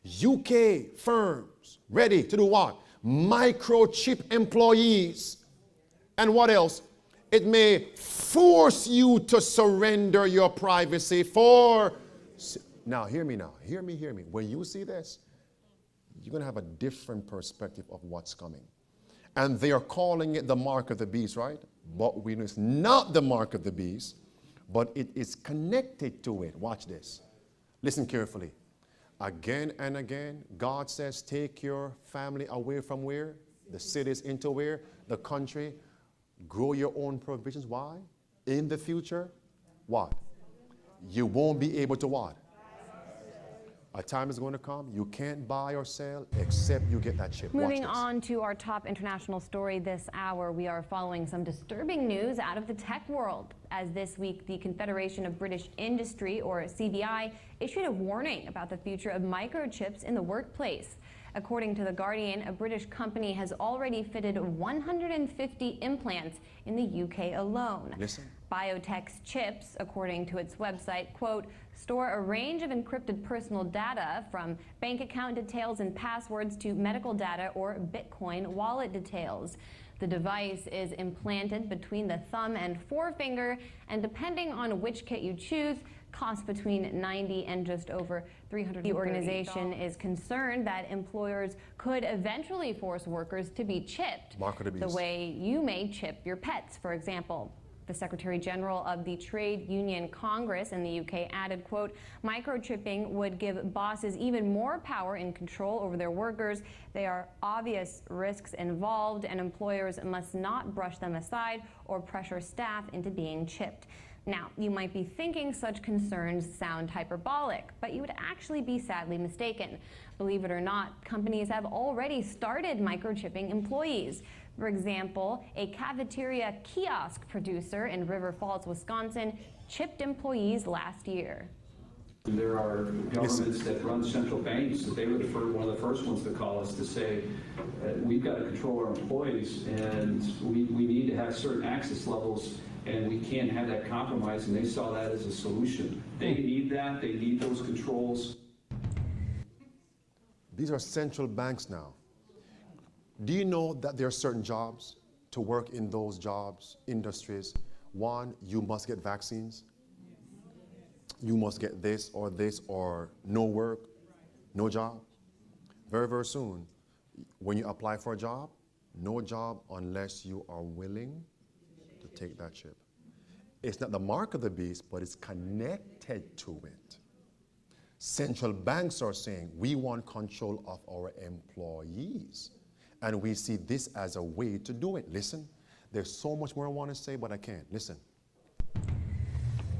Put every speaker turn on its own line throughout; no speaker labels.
UK firms ready to do what? Microchip employees. And what else? It may force you to surrender your privacy for... Now, hear me now. Hear me. When you see this, you're going to have a different perspective of what's coming. And they are calling it the mark of the beast, right? But we know it's not the mark of the beast, but it is connected to it. Watch this. Listen carefully. Again and again, God says, take your family away from where? The cities into where? The country. Grow your own provisions. Why? In the future, what? You won't be able to what? A time is going to come, you can't buy or sell except you get that chip.
Moving on to our top international story this hour, we are following some disturbing news out of the tech world. As this week, the Confederation of British Industry, or CBI, issued a warning about the future of microchips in the workplace. According to The Guardian, a British company has already fitted 150 implants in the UK alone.
Listen.
Biotech's chips, according to its website, quote, store a range of encrypted personal data from bank account details and passwords to medical data or Bitcoin wallet details. The device is implanted between the thumb and forefinger, and depending on which kit you choose, costs between $90 and just over $300. The organization is concerned that employers could eventually force workers to be chipped, the way you may chip your pets, for example. The Secretary General of the Trade Union Congress in the UK added, quote, microchipping would give bosses even more power and control over their workers. There are obvious risks involved, and employers must not brush them aside or pressure staff into being chipped. Now, you might be thinking such concerns sound hyperbolic, but you would actually be sadly mistaken. Believe it or not, companies have already started microchipping employees. For example, a cafeteria kiosk producer in River Falls, Wisconsin, chipped employees last year.
There are governments that run central banks that they were one of the first ones to call us to say, we've got to control our employees, and we need to have certain access levels, and we can't have that compromise, and they saw that as a solution. They need that. They need those controls.
These are central banks now. Do you know that there are certain jobs to work in those jobs, industries? One, you must get vaccines. You must get this or no work, no job. Very, very soon, when you apply for a job, no job unless you are willing to take that chip. It's not the mark of the beast, but it's connected to it. Central banks are saying, we want control of our employees. And we see this as a way to do it. Listen, there's so much more I want to say, but I can't. Listen.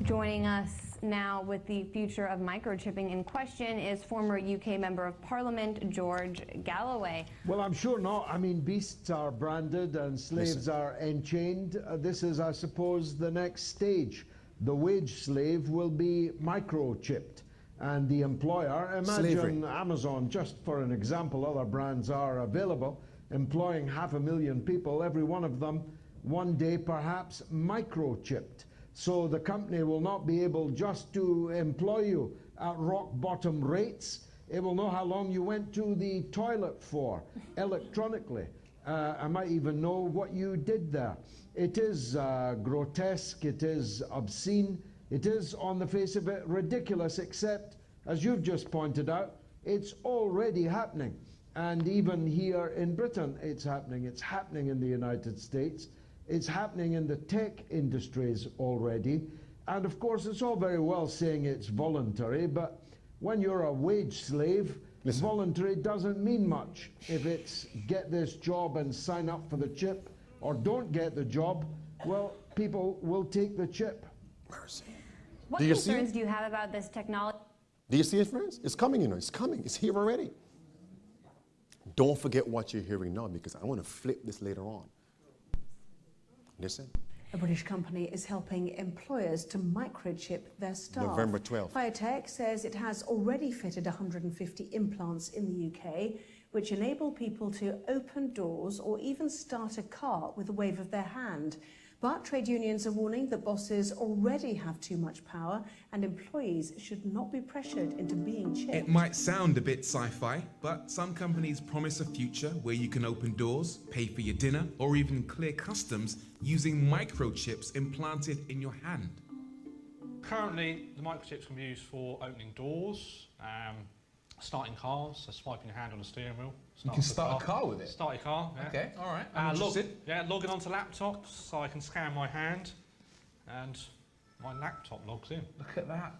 Joining us now with the future of microchipping in question is former UK Member of Parliament, George Galloway.
Well, I'm sure not. I mean, beasts are branded and slaves are enchained. This is, I suppose, the next stage. The wage slave will be microchipped. And the employer, imagine
Slavery.
Amazon, just for an example, other brands are available, employing 500,000 people, every one of them, one day perhaps microchipped. So the company will not be able just to employ you at rock bottom rates. It will know how long you went to the toilet for electronically. I might even know what you did there. It is grotesque, it is obscene, it is on the face of it ridiculous, except, as you've just pointed out, it's already happening. And even here in Britain, it's happening. It's happening in the United States. It's happening in the tech industries already. And of course, it's all very well saying it's voluntary, but when you're a wage slave, voluntary doesn't mean much. If it's get this job and sign up for the chip, or don't get the job, well, people will take the chip.
Mercy.
What concerns do you have about this technology?
Do you see it, friends? It's coming, you know, it's coming. It's here already. Don't forget what you're hearing now, because I want to flip this later on. Listen.
A British company is helping employers to microchip their staff.
November 12th.
Biotech says it has already fitted 150 implants in the UK, which enable people to open doors or even start a car with a wave of their hand. But trade unions are warning that bosses already have too much power and employees should not be pressured into being chipped.
It might sound a bit sci-fi, but some companies promise a future where you can open doors, pay for your dinner, or even clear customs using microchips implanted in your hand.
Currently, the microchips can be used for opening doors, starting cars, so swiping your hand on the steering wheel.
You can start a car with it?
Start your car, yeah.
Okay, all right, I'm interested.
Logging onto laptops, so I can scan my hand, and my laptop logs in.
Look at that.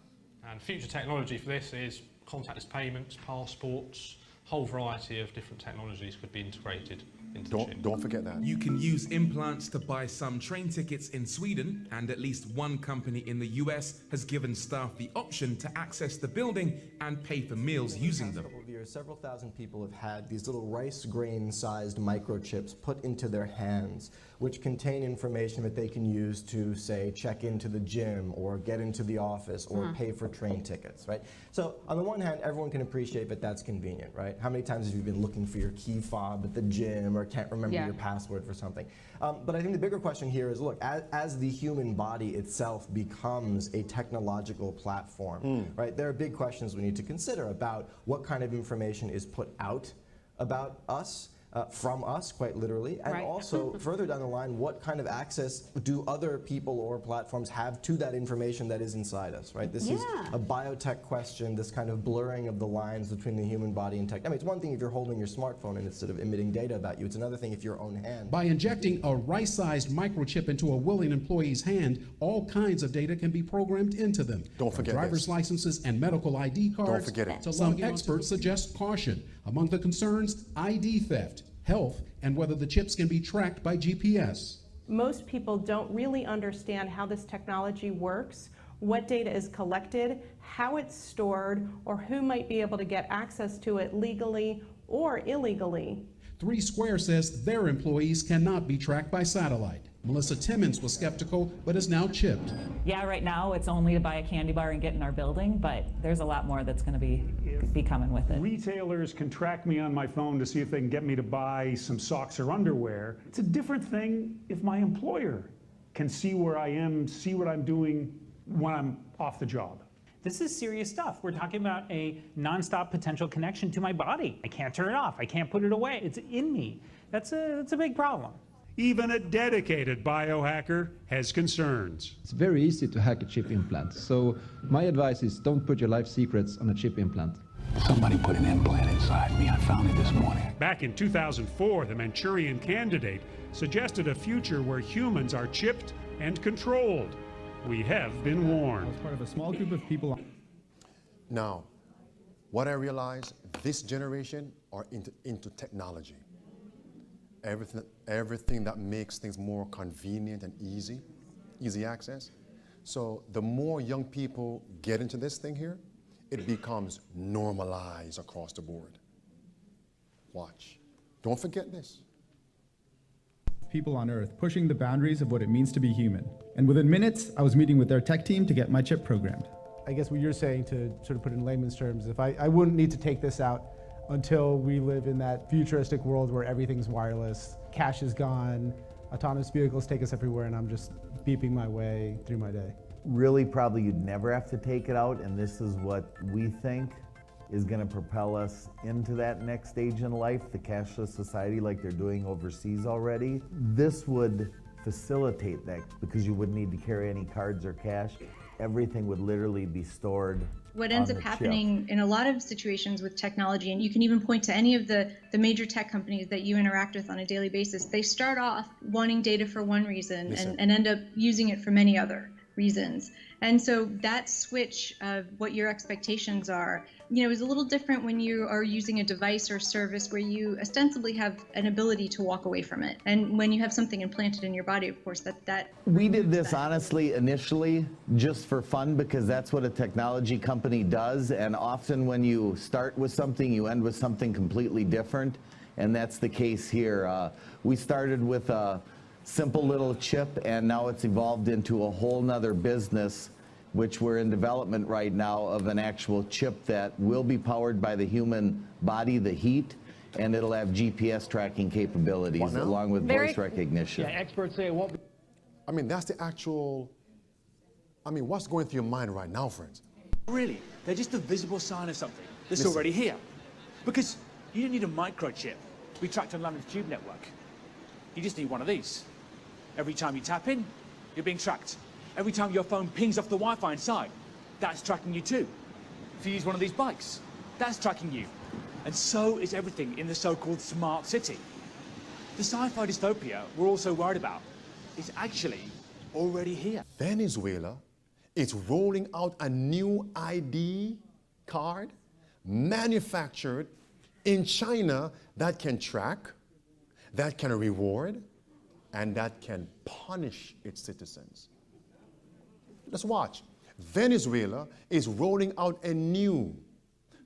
And future technology for this is contactless payments, passports, whole variety of different technologies could be integrated into the chip.
Don't forget that.
You can use implants to buy some train tickets in Sweden, and at least one company in the US has given staff the option to access the building and pay for meals using them.
Couple of years, several thousand people have had these little rice grain-sized microchips put into their hands, which contain information that they can use to, say, check into the gym or get into the office or pay for train tickets, right? So on the one hand, everyone can appreciate that that's convenient, right? How many times have you been looking for your key fob at the gym or can't remember your password for something? But I think the bigger question here is, look, as the human body itself becomes a technological platform, right, there are big questions we need to consider about what kind of information is put out about us, from us, quite literally, and also further down the line, what kind of access do other people or platforms have to that information that is inside us, right? This is a biotech question, this kind of blurring of the lines between the human body and tech. I mean, it's one thing if you're holding your smartphone and it's sort of emitting data about you. It's another thing if your own hand.
By injecting a rice-sized microchip into a willing employee's hand, all kinds of data can be programmed into them.
Don't forget
driver's licenses and medical ID cards.
Don't forget it.
So some experts suggest caution. Among the concerns, ID theft, health, and whether the chips can be tracked by GPS.
Most people don't really understand how this technology works, what data is collected, how it's stored, or who might be able to get access to it legally or illegally.
3 Square says their employees cannot be tracked by satellite. Melissa Timmons was skeptical, but is now chipped.
Yeah, right now it's only to buy a candy bar and get in our building, but there's a lot more that's going to be coming with it.
Retailers can track me on my phone to see if they can get me to buy some socks or underwear. It's a different thing if my employer can see where I am, see what I'm doing when I'm off the job.
This is serious stuff. We're talking about a nonstop potential connection to my body. I can't turn it off. I can't put it away. It's in me. That's a big problem.
Even a dedicated biohacker has concerns.
It's very easy to hack a chip implant. So my advice is don't put your life secrets on a chip implant.
Somebody put an implant inside me. I found it this morning.
Back in 2004, the Manchurian Candidate suggested a future where humans are chipped and controlled. We have been warned.
I was part of a small group of people.
Now, what I realize, this generation are into technology. Everything that makes things more convenient and easy access. So the more young people get into this thing here, it becomes normalized across the board. Watch. Don't forget this.
People on Earth pushing the boundaries of what it means to be human. And within minutes, I was meeting with their tech team to get my chip programmed.
I guess what you're saying, to sort of put it in layman's terms, if I wouldn't need to take this out until we live in that futuristic world where everything's wireless, cash is gone, autonomous vehicles take us everywhere, and I'm just beeping my way through my day.
Really, probably you'd never have to take it out, and this is what we think is going to propel us into that next stage in life, the cashless society like they're doing overseas already. This would facilitate that because you wouldn't need to carry any cards or cash. Everything would literally be stored.
What ends up happening in a lot of situations with technology, and you can even point to any of the major tech companies that you interact with on a daily basis, they start off wanting data for one reason and end up using it for many other reasons. And so that switch of what your expectations are, is a little different when you are using a device or service where you ostensibly have an ability to walk away from it. And when you have something implanted in your body, of course, that
we did this honestly initially just for fun because that's what a technology company does. And often when you start with something, you end with something completely different. And that's the case here. We started with a simple little chip, and now it's evolved into a whole nother business, which we're in development right now of an actual chip that will be powered by the human body, the heat, and it'll have GPS tracking capabilities along with voice recognition.
Yeah, experts say it won't be.
I mean, that's the actual, I mean, what's going through your mind right now, friends?
Really, they're just a visible sign of something that's
Listen.
already here. Because you don't need a microchip to be tracked on London's tube network. You just need one of these. Every time you tap in, you're being tracked. Every time your phone pings off the Wi-Fi inside, that's tracking you too. If you use one of these bikes, that's tracking you. And so is everything in the so-called smart city. The sci-fi dystopia we're also worried about is actually already here.
Venezuela is rolling out a new ID card manufactured in China that can track, that can reward, and that can punish its citizens. Let's watch. Venezuela is rolling out a new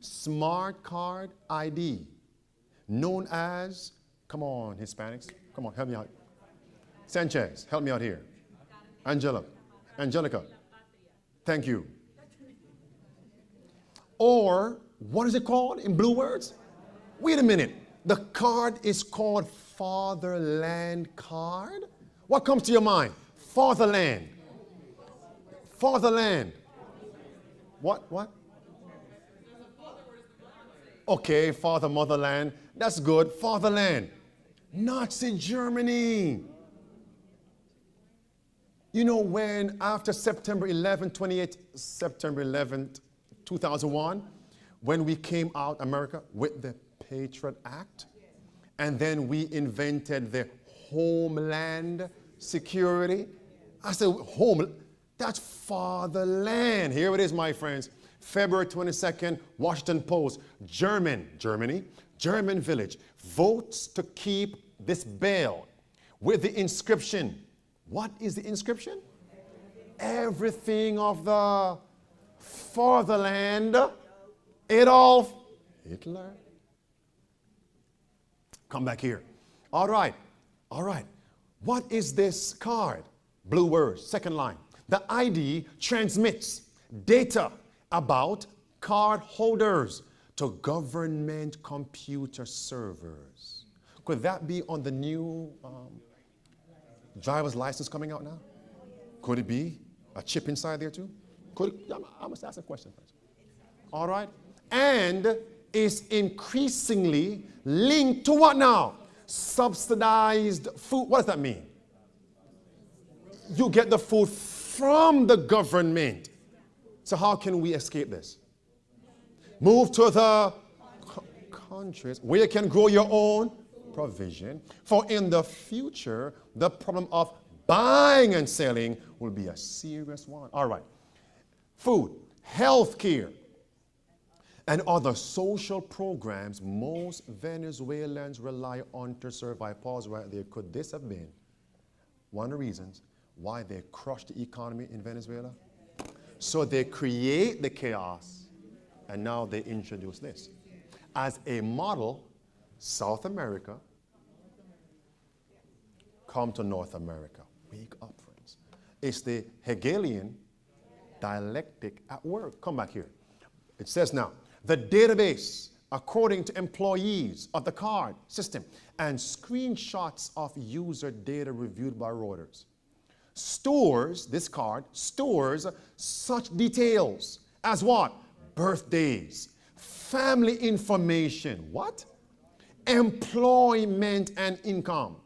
smart card ID known as, come on, Hispanics, come on, help me out. Sanchez, help me out here. Angelica, thank you. Or, what is it called in blue words? Wait a minute. The card is called Fatherland card? What comes to your mind? Fatherland. Fatherland. What? Okay, father, motherland. That's good. Fatherland. Nazi Germany. You know when after September 11, 2001, when we came out, America, with the Patriot Act, and then we invented the Homeland Security. I said, that's fatherland. Here it is, my friends. February 22nd, Washington Post, Germany, German village, votes to keep this bell with the inscription. What is the inscription? Everything of the fatherland, Adolf Hitler. Come back here. All right. What is this card? Blue words, second line. The ID transmits data about card holders to government computer servers. Could that be on the new driver's license coming out now? Could it be a chip inside there too? I must ask a question first. All right. And is increasingly linked to what now? Subsidized food. What does that mean? You get the food from the government. So how can we escape this? Move to the countries where you can grow your own provision. For in the future, the problem of buying and selling will be a serious one. All right. Food, health care, and other social programs most Venezuelans rely on to survive. Pause right there. Could this have been one of the reasons why they crushed the economy in Venezuela? So they create the chaos, and now they introduce this. As a model, South America, come to North America. Wake up, friends. It's the Hegelian dialectic at work. Come back here. It says now, the database, according to employees of the card system, and screenshots of user data reviewed by Reuters, this card stores such details as what? Birthdays, family information, what? Employment and income,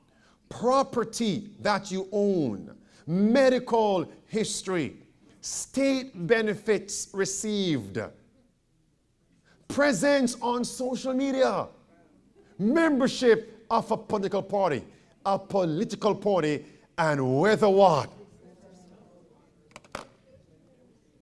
property that you own, medical history, state benefits received, presence on social media, membership of a political party, and whether what?